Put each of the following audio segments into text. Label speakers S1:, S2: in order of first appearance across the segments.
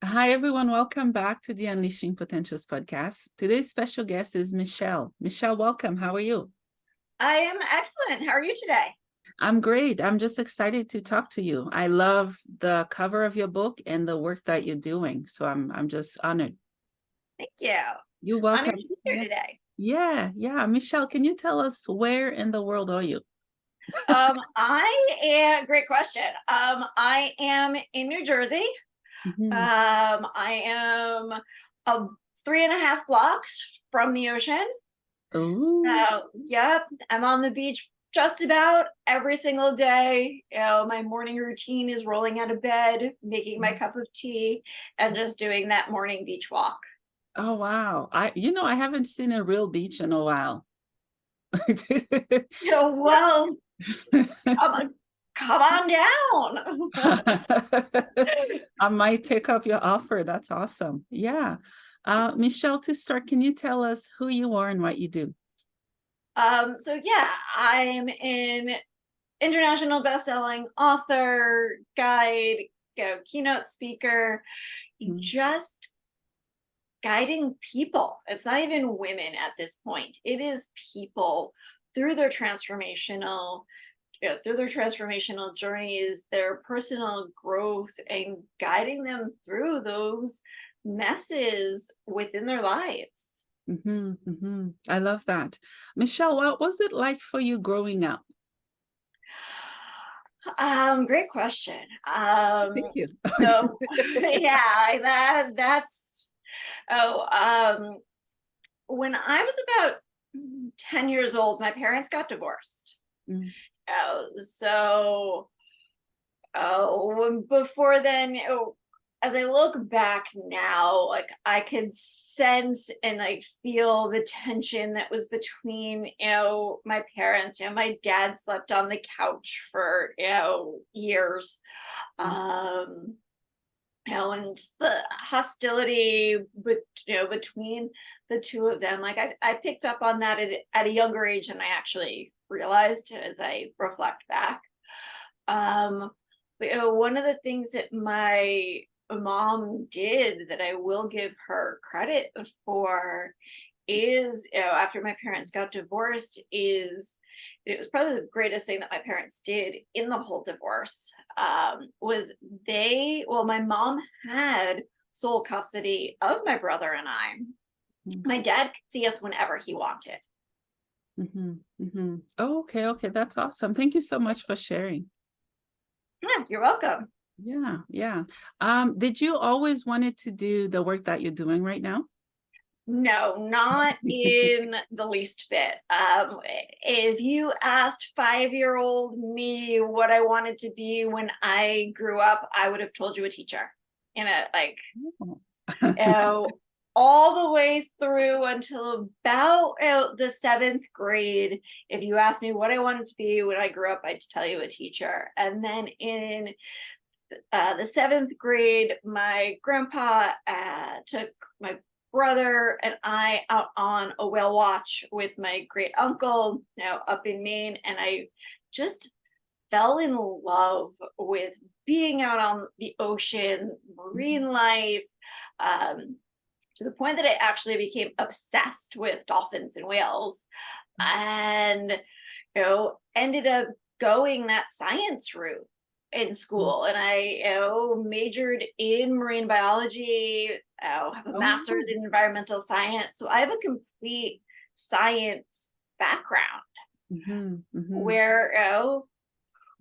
S1: Hi, everyone. Welcome back to the Unleashing Potentials podcast. Today's special guest is Michelle. Michelle, welcome. How are you?
S2: I am excellent. How are you today?
S1: I'm great. I'm just excited to talk to you. I love the cover of your book and the work that you're doing. So I'm just honored.
S2: Thank you.
S1: You're
S2: Honored
S1: welcome.
S2: to be here today.
S1: Yeah. Michelle, can you tell us where in the world are you?
S2: Great question. I am in New Jersey.
S1: Mhm.
S2: I am 3.5 blocks from the ocean.
S1: Oh,
S2: So, yep, I'm on the beach just about every single day. My morning routine is rolling out of bed, making my cup of tea, and just doing that morning beach walk.
S1: oh wow. I haven't seen a real beach in a while.
S2: Well, come, come on down.
S1: I might take up your offer. That's awesome. Yeah. Michelle, to start, can you tell us who you are and what you do?
S2: So yeah, I'm an international best-selling author, guide, keynote speaker,
S1: Mm,
S2: just guiding people. It's not even women at this point. It is people through their transformational journeys, their personal growth, and guiding them through those messes within their lives.
S1: I love that. Michelle, what was it like for you growing up?
S2: Great question.
S1: Thank you.
S2: So yeah, that's when I was about 10 years old, my parents got divorced.
S1: Mm,
S2: So before then, as I look back now, like I could sense and I feel the tension that was between, my parents. My dad slept on the couch for, years.
S1: mm,
S2: Um, and the hostility, but between the two of them, like I picked up on that at a younger age than I actually realized as I reflect back. Um, but one of the things that my mom did that I will give her credit for is, after my parents got divorced, is it was probably the greatest thing that my parents did in the whole divorce. Was my mom had sole custody of my brother and I.
S1: mm,
S2: My dad could see us whenever he wanted.
S1: Oh, okay. That's awesome. Thank you so much for sharing.
S2: Yeah, you're welcome.
S1: Yeah. Did you always wanted to do the work that you're doing right now?
S2: No, not in the least bit. If you asked 5-year-old me what I wanted to be when I grew up, I would have told you a teacher. Like,
S1: Oh.
S2: you know, all the way through until about the 7th grade. If you asked me what I wanted to be when I grew up, I'd tell you a teacher. And then in the 7th grade, my grandpa took my brother and I out on a whale watch with my great uncle, up in Maine, and I just fell in love with being out on the ocean, marine life, um, to the point that I actually became obsessed with dolphins and whales, and ended up going that science route in school. And I majored in marine biology, have a master's
S1: Oh.
S2: in environmental science, so I have a complete science background.
S1: Mhm.
S2: Where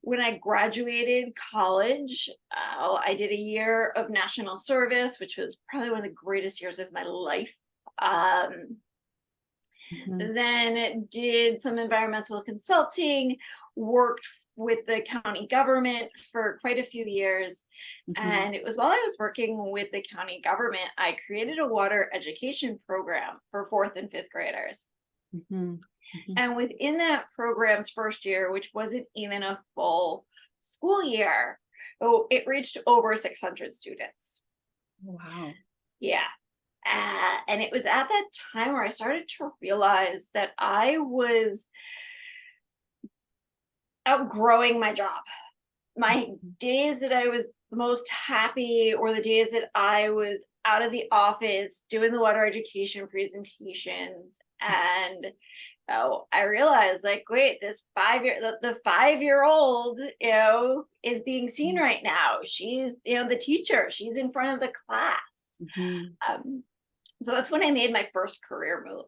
S2: when I graduated college, I did a year of national service, which was probably one of the greatest years of my life. um,
S1: Mhm.
S2: then did some environmental consulting, worked with the county government for quite a few years.
S1: Mhm.
S2: And it was while I was working with the county government, I created a water education program for 4th and 5th graders.
S1: Mhm. Mhm.
S2: And within that program's first year, which wasn't even a full school year, it reached over 600 students.
S1: Wow.
S2: Yeah. And it was at that time where I started to realize that I was outgrowing my job. My days that I was most happy, or the days that I was out of the office doing the water education presentations. And I realized, like, wait, this 5 year, the 5-year-old, is being seen right now. She's, the teacher. She's in front of the class. So that's when I made my first career move.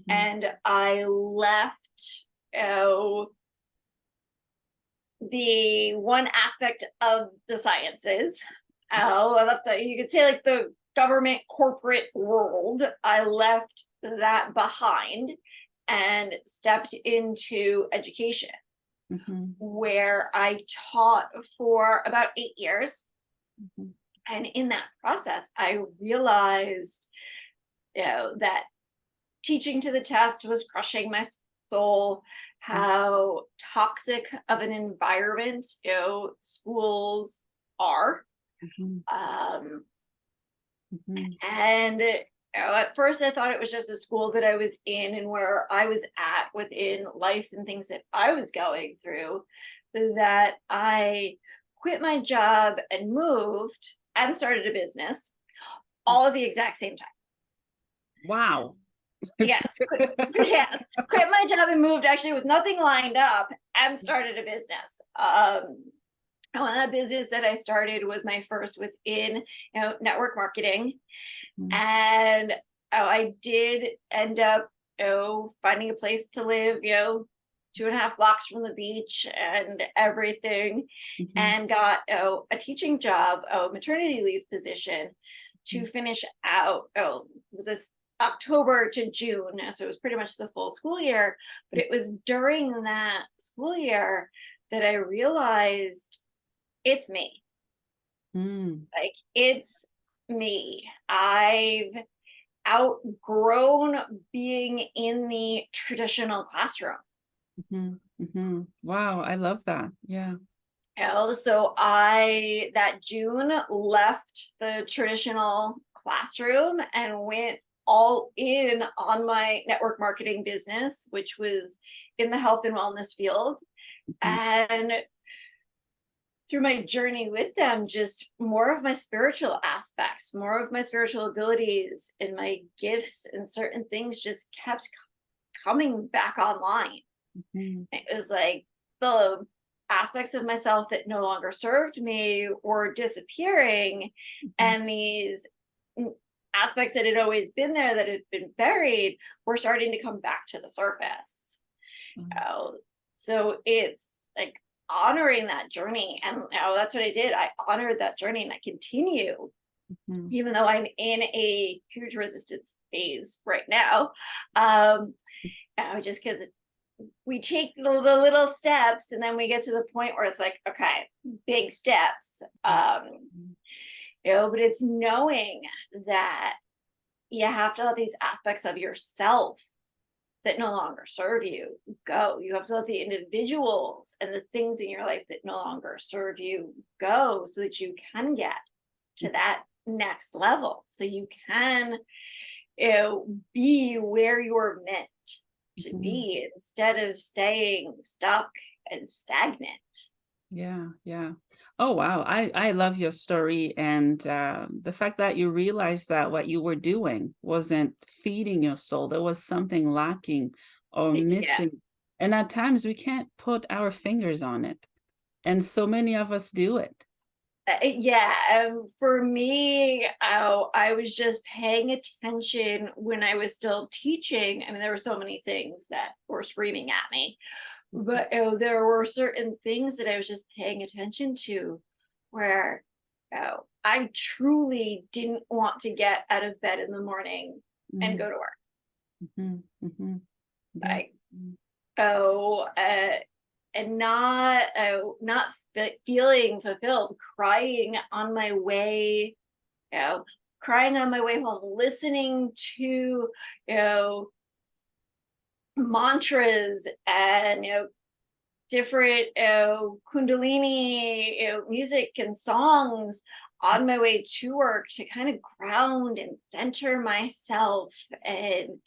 S2: And I left, the one aspect of the sciences. I left you could say, like, the government corporate world. I left that behind and stepped into education, where I taught for about 8 years. And in that process, I realized, that teaching to the test was crushing my soul, how toxic of an environment, schools are. And at first I thought it was just a school that I was in and where I was at within life and things that I was going through, that I quit my job and moved and started a business all at the exact same time.
S1: Wow.
S2: Yes, yes, quit my job and moved actually with nothing lined up and started a business. And that business that I started was my first within, network marketing. And I did end up, finding a place to live, 2.5 blocks from the beach and everything, and got a teaching job, a maternity leave position to finish out. It was this October to June, so it was pretty much the full school year. But it was during that school year that I realized it's me. Like, it's me. I've outgrown being in the traditional classroom.
S1: Wow, I love that. Yeah.
S2: So I, that June, left the traditional classroom and went all in on my network marketing business, which was in the health and wellness field. And through my journey with them, just more of my spiritual aspects, more of my spiritual abilities and my gifts and certain things just kept coming back online. It was like the aspects of myself that no longer served me were disappearing, and these aspects that had always been there, that had been buried, were starting to come back to the surface. So it's like honoring that journey, and that's what I did. I honored that journey, and I continue, even though I'm in a huge resistance phase right now. Just because we take the little steps, and then we get to the point where it's like, okay, big steps. But it's knowing that you have to let these aspects of yourself that no longer serve you go. You have to let the individuals and the things in your life that no longer serve you go, so that you can get to that next level, so you can, be where you're meant to be, instead of staying stuck and stagnant.
S1: Yeah. Oh, wow. I love your story, and the fact that you realized that what you were doing wasn't feeding your soul. There was something lacking or missing. And at times we can't put our fingers on it. And so many of us do it.
S2: For me, I was just paying attention when I was still teaching. I mean, there were so many things that were screaming at me, but there were certain things that I was just paying attention to, where I truly didn't want to get out of bed in the morning and go to work. Like, and not feeling fulfilled, crying on my way home, listening to mantras and different kundalini music and songs on my way to work, to kind of ground and center myself. And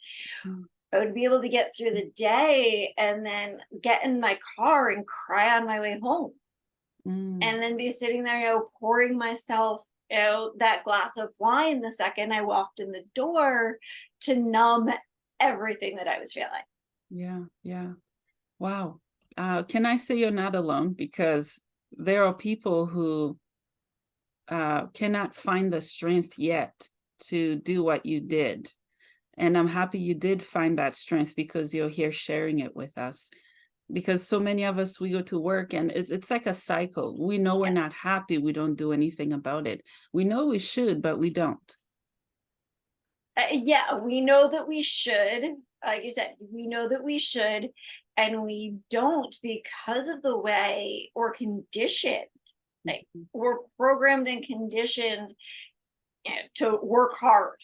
S2: I would be able to get through the day, and then get in my car and cry on my way home.
S1: Mm.
S2: and then be sitting there, pouring myself, that glass of wine the second I walked in the door to numb everything that I was feeling.
S1: Yeah, yeah. Wow. Can I say you're not alone? Because there are people who cannot find the strength yet to do what you did. And I'm happy you did find that strength because you're here sharing it with us. Because so many of us, we go to work and it's like a cycle. We know we're
S2: Yes.
S1: not happy. We don't do anything about it. We know we should, but we don't.
S2: Yeah, we know that we should. Like you said, we know that we should, and we don't because of the way we're conditioned. Like,
S1: Mhm,
S2: we're programmed and conditioned, to work hard.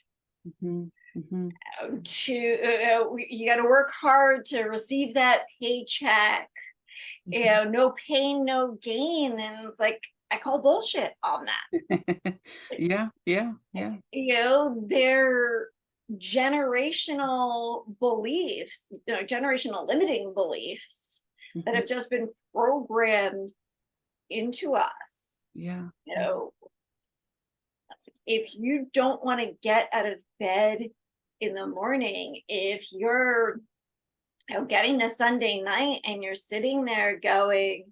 S1: mhm, mhm,
S2: You got to work hard to receive that paycheck.
S1: mhm.
S2: No pain, no gain, and it's like I call bullshit on that.
S1: Yeah, yeah, yeah.
S2: They're generational beliefs, generational limiting beliefs that
S1: Mhm.
S2: have just been programmed into us.
S1: Yeah,
S2: You
S1: yeah.
S2: know, if you don't want to get out of bed in the morning, if you're, getting to Sunday night and you're sitting there going,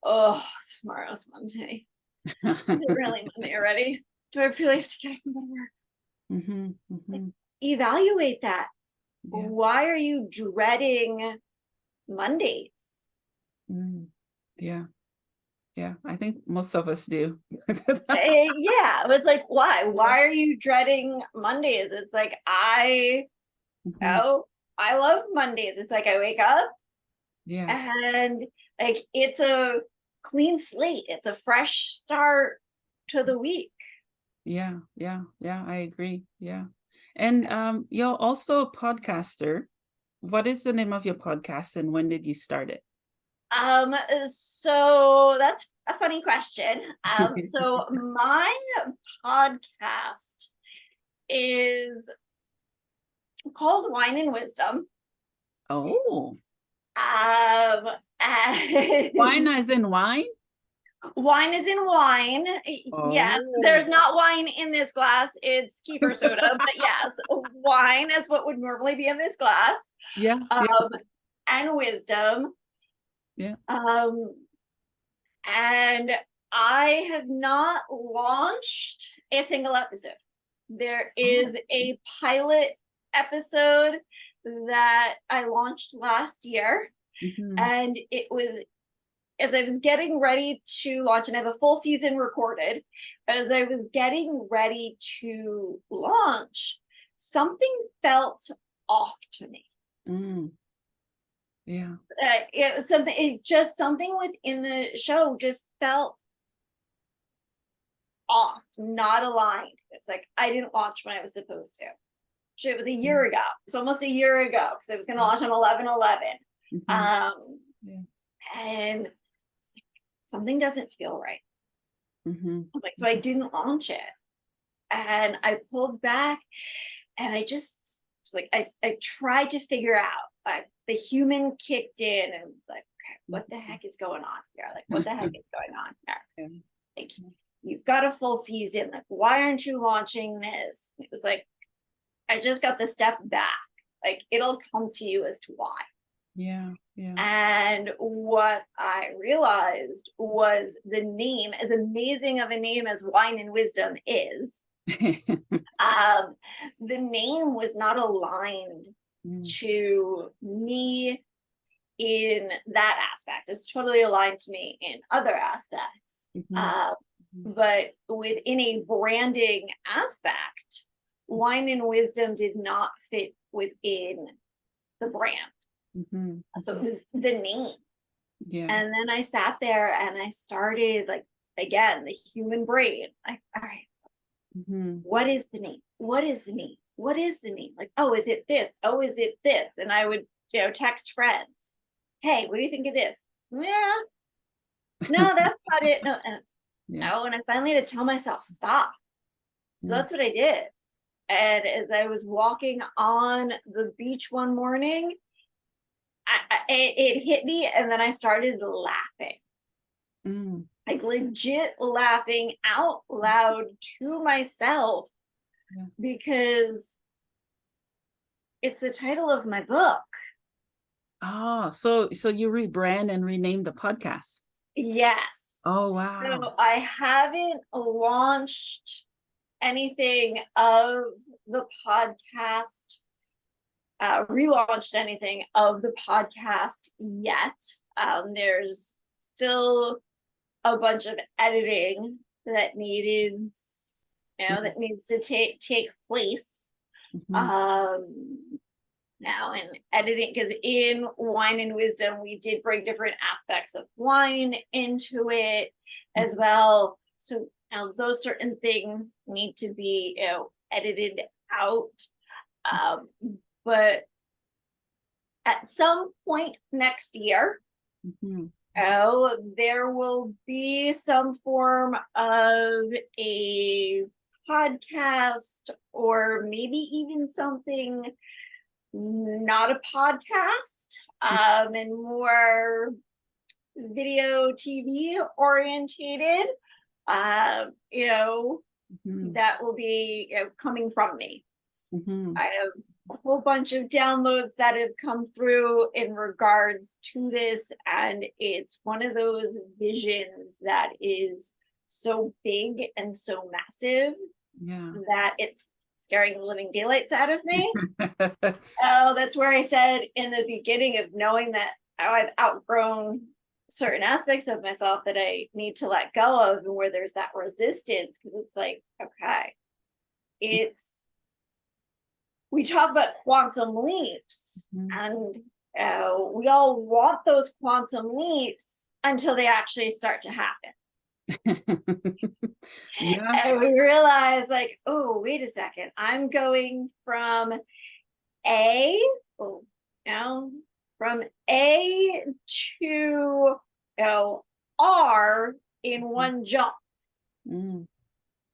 S2: oh, tomorrow's Monday. Is it really Monday already? Do I really have to get up and go to work?
S1: Mhm, mhm.
S2: Evaluate that.
S1: Yeah.
S2: Why are you dreading Mondays?
S1: Mm. Yeah, yeah. I think most of us do.
S2: Yeah, it's like, why? Why are you dreading Mondays? It's like,
S1: Mhm.
S2: oh, I love Mondays. It's like I wake up
S1: Yeah,
S2: and like it's a clean slate. It's a fresh start to the week.
S1: yeah, yeah, yeah. I agree. Yeah. And you're also a podcaster. What is the name of your podcast and when did you start it?
S2: So that's a funny question. So my podcast is called Wine and Wisdom.
S1: Oh,
S2: Um,
S1: wine
S2: and
S1: as in wine?
S2: wine is in wine. Yes,
S1: Oh.
S2: there's not wine in this glass. It's kefir soda, but yes, wine is what would normally be in this glass.
S1: Yeah, yeah,
S2: Um, and wisdom.
S1: yeah.
S2: Um, and I have not launched a single episode. There
S1: Oh.
S2: is a pilot episode that I launched last year,
S1: Mhm.
S2: and it was as I was getting ready to launch, and I have a full season recorded. As I was getting ready to launch, something felt off to me.
S1: Mm. Yeah.
S2: It was something, it just something within the show just felt off, not aligned. It's like I didn't launch when I was supposed to. It was a
S1: Yeah.
S2: year ago. It's almost a year ago because I was going to
S1: Yeah.
S2: launch on 11/11.
S1: Mhm.
S2: Um,
S1: Yeah.
S2: and it's like, something doesn't feel right.
S1: Mhm.
S2: Like, so I didn't launch it. And I pulled back and I just was like, I tried to figure out, like, the human kicked in and was like, okay, what the
S1: Mhm.
S2: heck is going on here? Like, what the heck is going on here?
S1: Yeah.
S2: Like, you've got a full season. Like, why aren't you launching this? And it was like, I just got the step back. Like, it'll come to you as to why.
S1: Yeah. Yeah.
S2: And what I realized was the name, as amazing of a name as Wine and Wisdom is, um, the name was not aligned
S1: Mm.
S2: to me in that aspect. It's totally aligned to me in other aspects.
S1: Mhm. Mhm.
S2: But within a branding aspect, Wine and Wisdom did not fit within the brand.
S1: Mhm.
S2: So it
S1: Mhm.
S2: was the name.
S1: Yeah.
S2: And then I sat there and I started, like, again, the human brain. Like, all right,
S1: Mhm.
S2: what is the name? What is the name? What is the name? Like, oh, is it this? Oh, is it this? And I would, text friends. Hey, what do you think of this? Yeah, no, that's not it. No,
S1: Yeah.
S2: no. And I finally had to tell myself, stop. So
S1: Mm.
S2: that's what I did. And as I was walking on the beach one morning, it hit me, and then I started laughing.
S1: Mm.
S2: like legit laughing out loud to myself
S1: Yeah.
S2: because it's the title of my book.
S1: Oh, so you rebrand and rename the podcast.
S2: Yes.
S1: Oh, wow.
S2: So I haven't launched anything of the podcast, relaunched anything of the podcast yet. There's still a bunch of editing that
S1: Mm,
S2: that needs to take place.
S1: mhm,
S2: Um, now in editing, because in Wine and Wisdom we did bring different aspects of wine into it as
S1: mhm,
S2: well, so now those certain things need to be edited out. um, but at some point next year,
S1: mhm,
S2: there will be some form of a podcast, or maybe even something not a podcast, and more video TV orientated,
S1: mhm,
S2: that will be coming from me.
S1: mhm,
S2: I have a whole bunch of downloads that have come through in regards to this, and it's one of those visions that is so big and so massive
S1: yeah.
S2: that it's scaring the living daylights out of me. Oh, that's where I said in the beginning of knowing that I've outgrown certain aspects of myself that I need to let go of, and where there's that resistance, because it's like, okay, it's we talk about quantum leaps,
S1: Mhm.
S2: and we all want those quantum leaps until they actually start to happen.
S1: Yeah.
S2: And we realize, like, oh, wait a second, I'm going from A, oh, from A to R in
S1: Mhm,
S2: one jump.
S1: mm,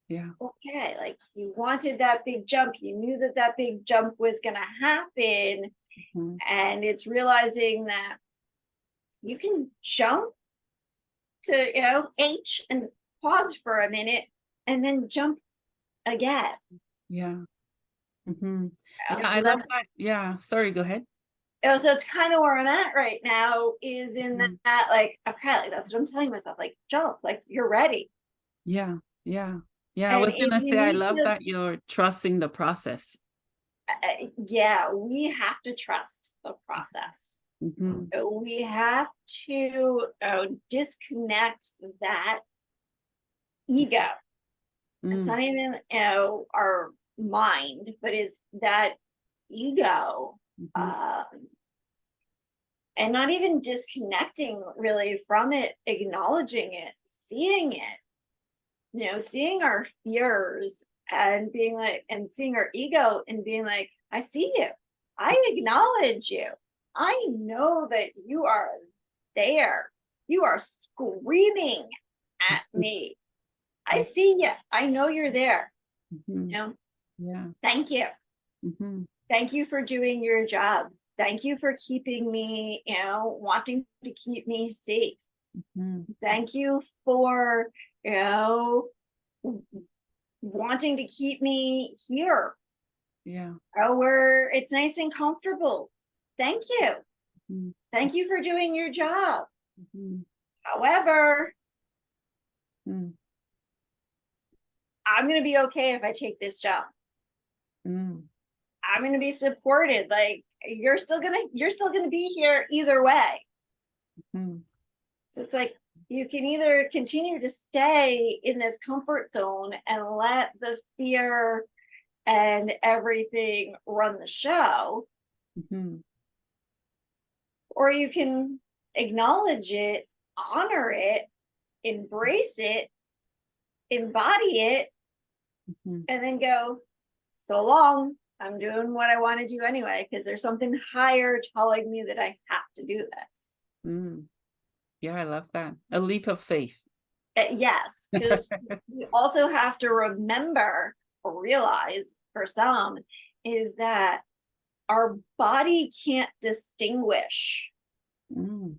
S1: yeah.
S2: Okay, like you wanted that big jump, you knew that that big jump was going to happen,
S1: Mhm,
S2: and it's realizing that you can jump to H and pause for a minute and then jump again.
S1: yeah. Mhm. Yeah, I
S2: So
S1: love
S2: that's
S1: that. Yeah, sorry, go ahead.
S2: so it's kind of where I'm at right now, is in
S1: Mhm.
S2: that, like, okay, like that's what I'm telling myself, like jump, like you're ready.
S1: Yeah, yeah. Yeah, I
S2: And
S1: was
S2: if
S1: gonna
S2: you
S1: say I
S2: need
S1: love
S2: to,
S1: that you're trusting the process.
S2: yeah, we have to trust the process.
S1: Mhm,
S2: We have to disconnect that ego. It's
S1: mm,
S2: not even our mind, but it's that ego.
S1: mhm,
S2: Um, and not even disconnecting really from it, acknowledging it, seeing it, seeing our fears and being like, and seeing our ego and being like, I see you. I acknowledge you. I know that you are there. You are screaming at me. I
S1: mm,
S2: see you. I know you're there.
S1: mhm.
S2: You know,
S1: Yeah.
S2: thank you.
S1: Mhm,
S2: Thank you for doing your job. Thank you for keeping me, wanting to keep me safe.
S1: mhm.
S2: Thank you for, you know, wanting to keep me here,
S1: Yeah.
S2: where it's nice and comfortable. Thank you.
S1: Mhm,
S2: Thank you for doing your job.
S1: mhm,
S2: However,
S1: mm,
S2: I'm going to be okay if I take this job.
S1: mm,
S2: I'm going to be supported. Like you're still going to be here either way.
S1: mm,
S2: So it's like you can either continue to stay in this comfort zone and let the fear and everything run the show,
S1: mhm.
S2: or you can acknowledge it, honor it, embrace it, embody it,
S1: Mhm.
S2: and then go, so long. I'm doing what I want to do anyway, because there's something higher telling me that I have to do this.
S1: Mm. Yeah, I love that. A leap of faith.
S2: Yes, because we also have to remember or realize, for some, is that our body can't distinguish
S1: Mm,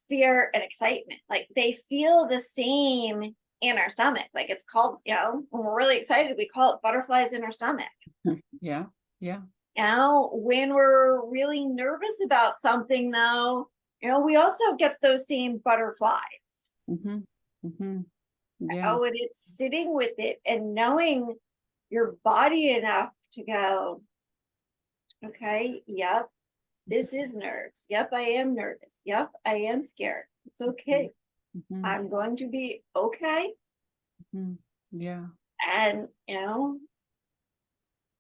S2: fear, and excitement. Like they feel the same in our stomach. Like it's called, when we're really excited, we call it butterflies in our stomach.
S1: Yeah. Yeah.
S2: When we're really nervous about something, though, we also get those same butterflies.
S1: Mm-hmm. Mm-hmm. Yeah.
S2: Oh, and it's sitting with it and knowing your body enough to go, okay, yep, this is nerves. Yep, I am nervous. Yep, I am scared. It's okay.
S1: Mm-hmm.
S2: I'm going to be okay.
S1: Mm-hmm. Yeah.
S2: And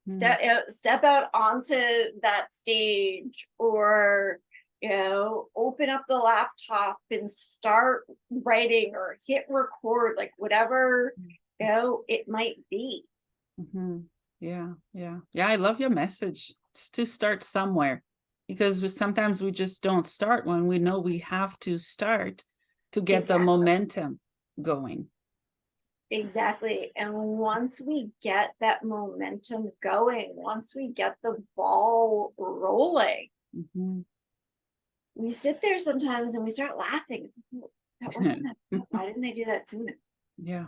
S1: Mm.
S2: step out onto that stage, or open up the laptop and start writing or hit record, like whatever it might be.
S1: Mm-hmm. Yeah. Yeah. Yeah. I love your message. It's to start somewhere, because sometimes we just don't start when we know we have to start to get the
S2: Exactly.
S1: momentum going.
S2: Exactly. And once we get that momentum going, once we get the ball rolling,
S1: Mm-hmm.
S2: we sit there sometimes and we start laughing. That wasn't that bad. Why didn't I do that sooner?
S1: Yeah.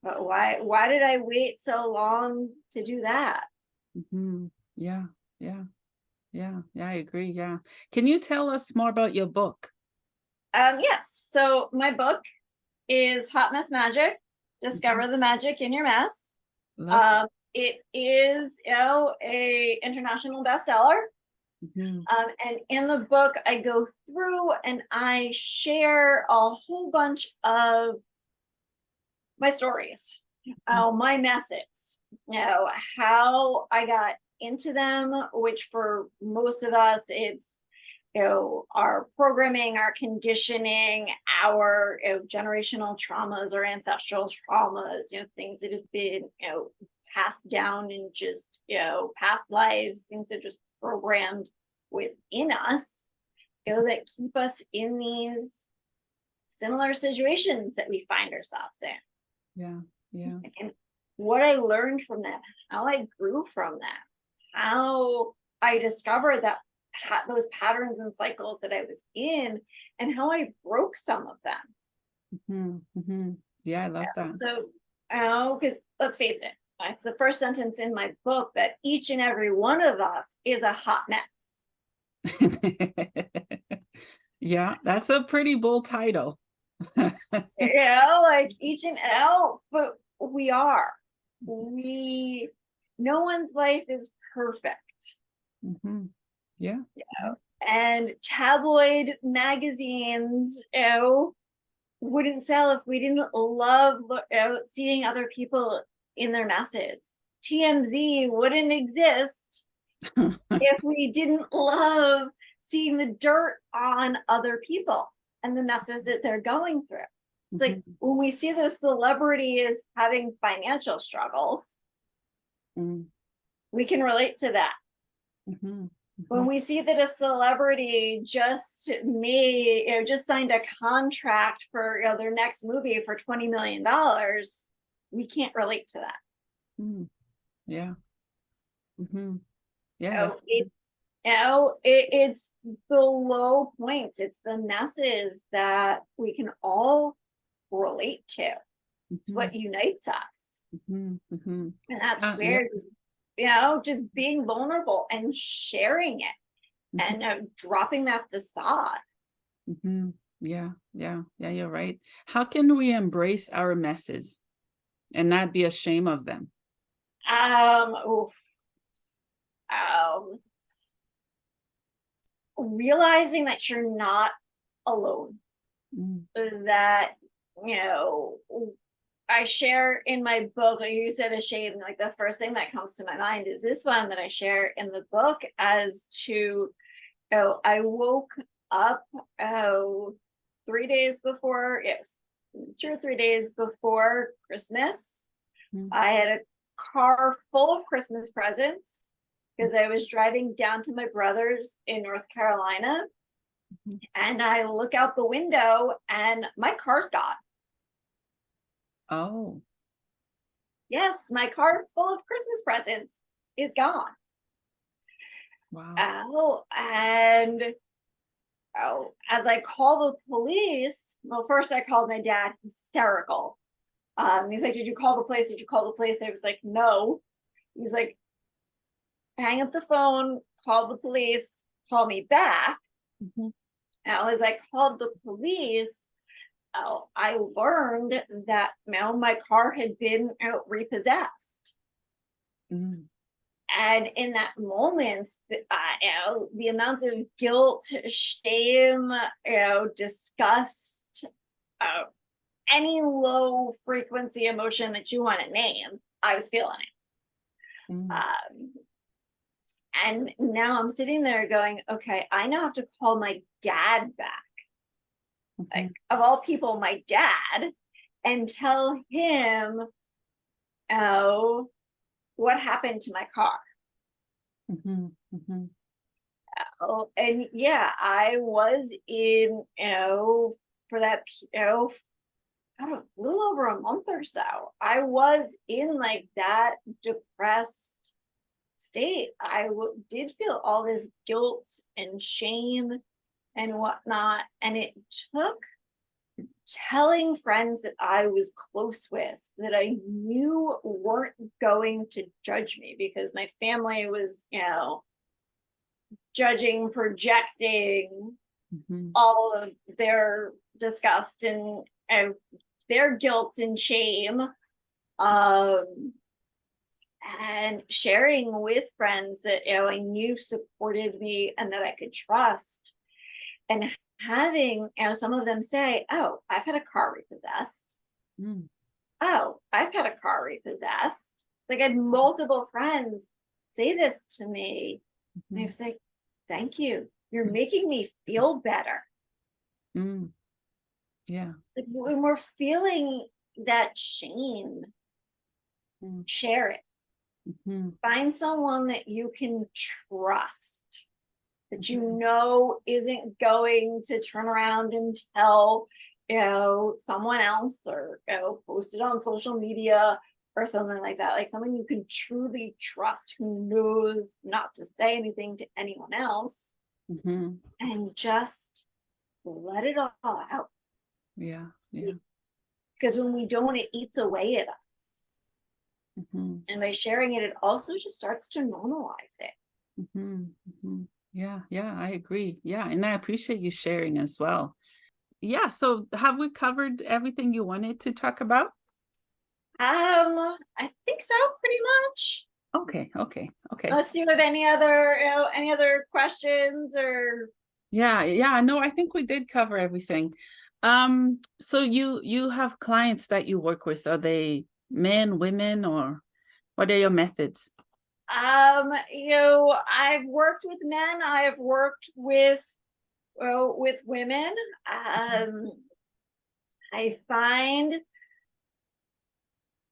S2: But why did I wait so long to do that?
S1: Mm-hmm. Yeah. Yeah. Yeah. Yeah. I agree. Yeah. Can you tell us more about your book?
S2: Yes. So my book is Hot Mess Magic.
S1: Mhm.
S2: Discover the magic in your mess.
S1: Love it.
S2: Um, it is a international bestseller.
S1: Mhm.
S2: And in the book, I go through and I share a whole bunch of my stories,
S1: Mhm.
S2: my messes, how I got into them, which for most of us, it's, our programming, our conditioning, our generational traumas or ancestral traumas, things that have been, passed down in just, past lives, things that are just programmed within us, that keep us in these similar situations that we find ourselves in.
S1: Yeah. Yeah.
S2: And what I learned from them, how I grew from them, how I discovered that those patterns and cycles that I was in, and how I broke some of them.
S1: Mhm. Mhm. Yeah, I love that.
S2: So, because let's face it, it's the first sentence in my book that each and every one of us is a hot mess.
S1: Yeah, that's a pretty bold title.
S2: Like each and but we are. We, no one's life is perfect.
S1: Mhm. Yeah. Yeah.
S2: And tabloid magazines, wouldn't sell if we didn't love seeing other people in their messes. TMZ wouldn't exist if we didn't love seeing the dirt on other people and the messes that they're going through. It's like
S1: Mhm.
S2: when we see those celebrities having financial struggles,
S1: Mm.
S2: we can relate to that.
S1: Mhm.
S2: When
S1: Mhm.
S2: we see that a celebrity just just signed a contract for their next movie for $20 million, we can't relate to that.
S1: Mm. Yeah. Mhm. Yeah, that's
S2: Oh, it's the low points, it's the messes that we can all relate to. It's
S1: Mhm.
S2: what unites us.
S1: Mhm. Mhm.
S2: And that's
S1: Yeah.
S2: where just being vulnerable and sharing it
S1: Mhm.
S2: and dropping that facade.
S1: Mhm. Yeah. Yeah. Yeah, you're right. How can we embrace our messes and not be ashamed of them?
S2: Oof, um, realizing that you're not alone,
S1: Mm.
S2: that, you know, I share in my book, like you said, a shame, like the first thing that comes to my mind is this one that I share in the book as to, I woke up, 3 days before, it was 2 or 3 days before Christmas.
S1: Mm.
S2: I had a car full of Christmas presents because I was driving down to my brother's in North Carolina,
S1: Mhm.
S2: and I look out the window and my car's gone.
S1: Oh,
S2: Yes, my car full of Christmas presents is gone.
S1: wow.
S2: And oh, as I call the police, well, first I called my dad, hysterical. He's like, did you call the place? Did you call the place? I was like, no. He's like, hang up the phone, call the police, call me back.
S1: Mhm.
S2: Now, as I called the police, I learned that my car had been repossessed.
S1: Mm.
S2: And in that moment, the amount of guilt, shame, disgust, uh, any low frequency emotion that you want to name, I was feeling it.
S1: Mm.
S2: And now I'm sitting there going, okay, I now have to call my dad back, like
S1: Mhm.
S2: of all people, my dad, and tell him, oh, what happened to my car.
S1: Mhm. Mhm.
S2: Oh, and yeah, I was in, for that, I don't, a little over a month or so, I was in like that depressed state. Did feel all this guilt and shame and whatnot. And it took telling friends that I was close with that I knew weren't going to judge me, because my family was, judging, projecting
S1: Mhm.
S2: all of their disgust and their guilt and shame, um, and sharing with friends that I knew supported me and that I could trust, and having some of them say, "Oh, I've had a car repossessed.
S1: Mm.
S2: Oh, I've had a car repossessed." Like, I had multiple friends say this to me, and I
S1: Mhm.
S2: was like, "Thank you. You're
S1: Mm.
S2: making me feel better."
S1: Mm. Yeah.
S2: Like, when we're feeling that shame,
S1: Mm.
S2: share it.
S1: Mhm.
S2: Find someone that you can trust, that you
S1: Mhm.
S2: know isn't going to turn around and tell, someone else, or post it on social media or something like that. Like someone you can truly trust, who knows not to say anything to anyone else,
S1: Mhm.
S2: and just let it all out.
S1: Yeah. Yeah.
S2: Because when we don't, it eats away at us.
S1: Mhm.
S2: And by sharing it, it also just starts to normalize it.
S1: Mhm. Mhm. Yeah. Yeah. I agree. Yeah. And I appreciate you sharing as well. Yeah. So have we covered everything you wanted to talk about?
S2: I think so, pretty much.
S1: Okay. Okay. Okay.
S2: Unless you have any other questions or
S1: Yeah. Yeah. No, I think we did cover everything. So you have clients that you work with. Are they men, women, or what are your methods?
S2: I've worked with men, I've worked with women. Um, I find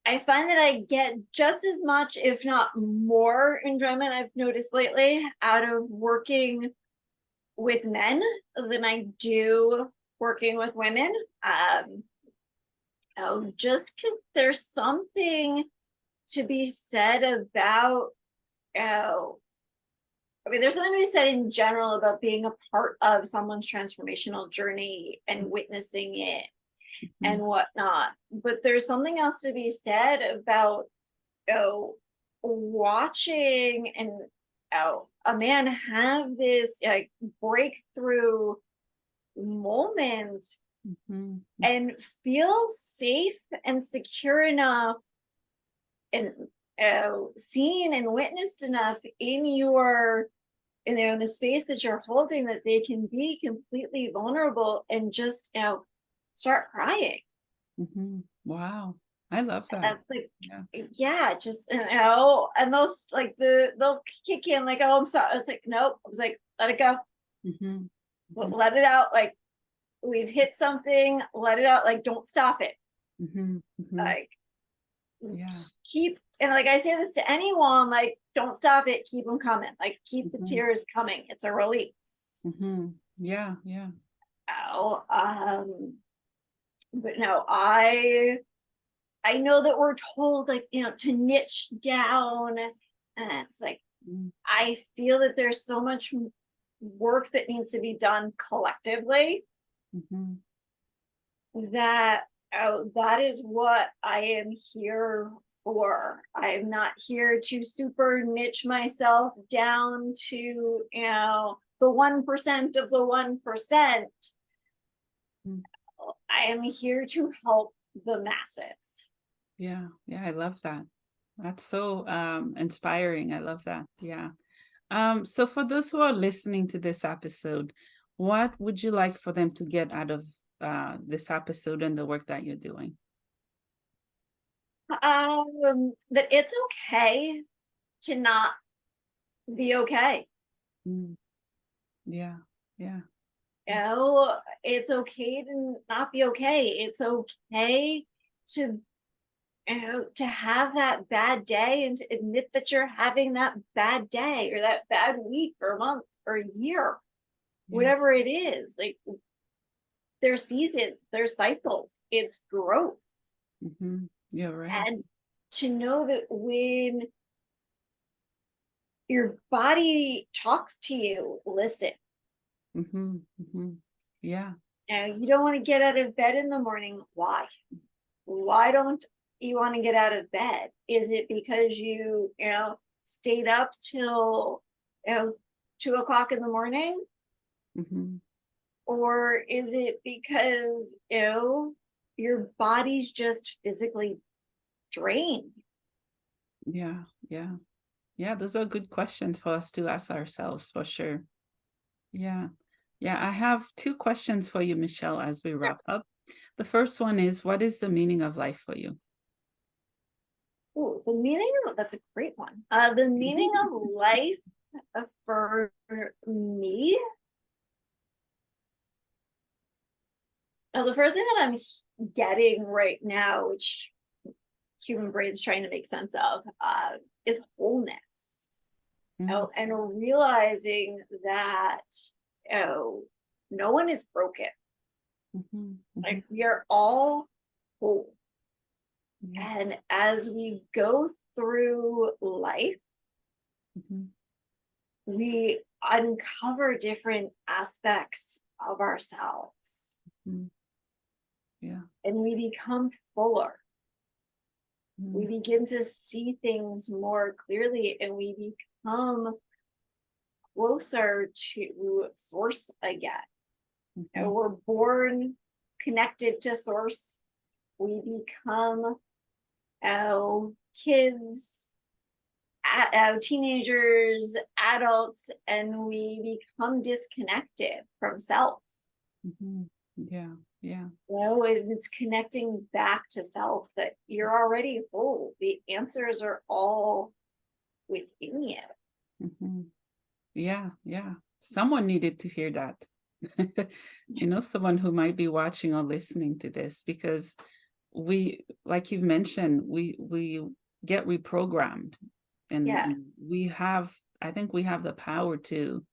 S2: I find that I get just as much, if not more, enjoyment, I've noticed lately, out of working with men than I do working with women. Um, just because there's something to be said about, oh, there's something to be said in general about being a part of someone's transformational journey and witnessing it and
S1: Mhm.
S2: whatnot. But there's something else to be said about, oh, watching and, a man have this like breakthrough moment
S1: Mhm.
S2: and feel safe and secure enough and seen and witnessed enough in the space that you're holding, that they can be completely vulnerable and just start crying.
S1: Mhm. Wow. I love that.
S2: That's like,
S1: Yeah.
S2: yeah, just, and those like they'll kick in like, "Oh, I'm sorry." It's like, nope. I was like, let it go.
S1: Mhm. Mhm.
S2: Let it out. Like, we've hit something, let it out. Like, don't stop it.
S1: Mhm. Mhm.
S2: Like,
S1: Yeah.
S2: keep, and like I say this to anyone, like, don't stop it, keep them coming. Like, keep the
S1: Mhm.
S2: tears coming. It's a release.
S1: Mhm. Yeah. Yeah.
S2: Oh, but no, I know that we're told, like, to niche down, and it's like,
S1: Mm.
S2: I feel that there's so much work that needs to be done collectively,
S1: Mhm.
S2: that is what I am here for. I'm not here to super niche myself down to, the 1% of the 1%.
S1: Mm.
S2: I am here to help the masses.
S1: Yeah, yeah, I love that. That's so inspiring. I love that. Yeah. So for those who are listening to this episode, what would you like for them to get out of this episode and the work that you're doing?
S2: That it's okay to not be okay.
S1: Mm, yeah, yeah.
S2: It's okay to not be okay. It's okay to to have that bad day and to admit that you're having that bad day or that bad week or month or year,
S1: Yeah.
S2: whatever it is. Like, there's seasons, there's cycles, it's growth.
S1: You're right.
S2: And to know that when your body talks to you, listen.
S1: Mm-hmm. Yeah.
S2: You don't want to get out of bed in the morning. Why? Why don't you want to get out of bed? Is it because stayed up till, 2 o'clock in the morning?
S1: Hmm.
S2: Or is it because, your body's just physically drained?
S1: Yeah, yeah. Yeah, those are good questions for us to ask ourselves for sure. Yeah. Yeah, I have two questions for you, Michelle, as we
S2: Sure.
S1: wrap up. The first one is, what is the meaning of life for you?
S2: Ooh, that's a great one. The meaning of life, for me, the first thing that I'm getting right now, which human brain's trying to make sense of, is wholeness.
S1: Mm,
S2: And realizing that, no one is broken.
S1: mhm, mhm,
S2: Like, we are all whole.
S1: yeah,
S2: And as we go through life,
S1: mhm,
S2: we uncover different aspects of ourselves
S1: mhm, yeah,
S2: and we become fuller. We
S1: mm,
S2: begin to see things more clearly and we become closer to source again.
S1: mhm,
S2: We're born connected to source. We become kids, teenagers, adults, and we become disconnected from self.
S1: mhm, yeah, yeah,
S2: It's connecting back to self, that you're already whole. The answers are all within you.
S1: mhm, yeah, yeah. Someone needed to hear that. Someone who might be watching or listening to this, because like you mentioned, we get reprogrammed,
S2: Yeah,
S1: and I think we have the power to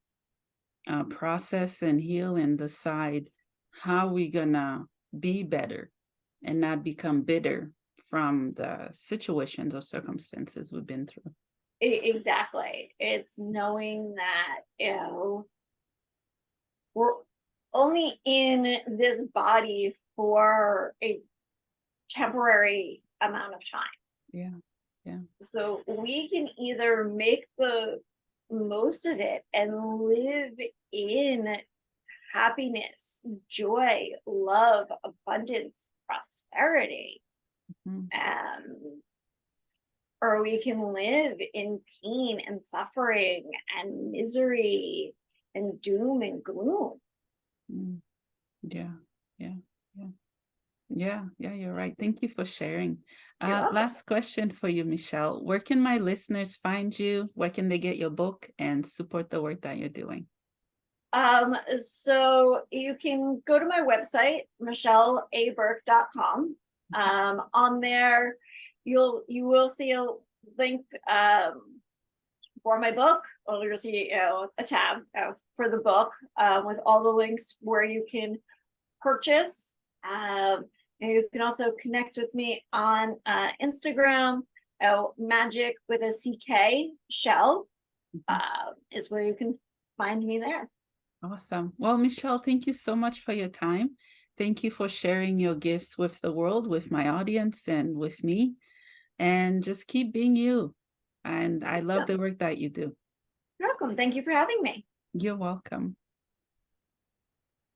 S1: process and heal and decide how we gonna be better and not become bitter from the situations or circumstances we've been through.
S2: exactly. It's knowing that, we're only in this body for a temporary amount of time.
S1: Yeah, yeah.
S2: So we can either make the most of it and live in happiness, joy, love, abundance, prosperity,
S1: Mhm,
S2: um, or we can live in pain and suffering and misery and doom and gloom.
S1: mm, yeah, yeah, yeah. Yeah, yeah, you're right. Thank you for sharing.
S2: You're welcome.
S1: Last question for you, Michelle. Where can my listeners find you? Where can they get your book and support the work that you're doing?
S2: So you can go to my website, michelleaburke.com. On there, you will see a link, for my book, or you'll see, a tab, for the book, with all the links where you can purchase. And you can also connect with me on, Instagram. Magic with a CK Shell,
S1: Mhm.
S2: is where you can find me there.
S1: Awesome. Well, Michelle, thank you so much for your time. Thank you for sharing your gifts with the world, with my audience, and with me. And just keep being you. And I love
S2: You're
S1: the work that you do.
S2: welcome. Thank you for having me.
S1: You're welcome.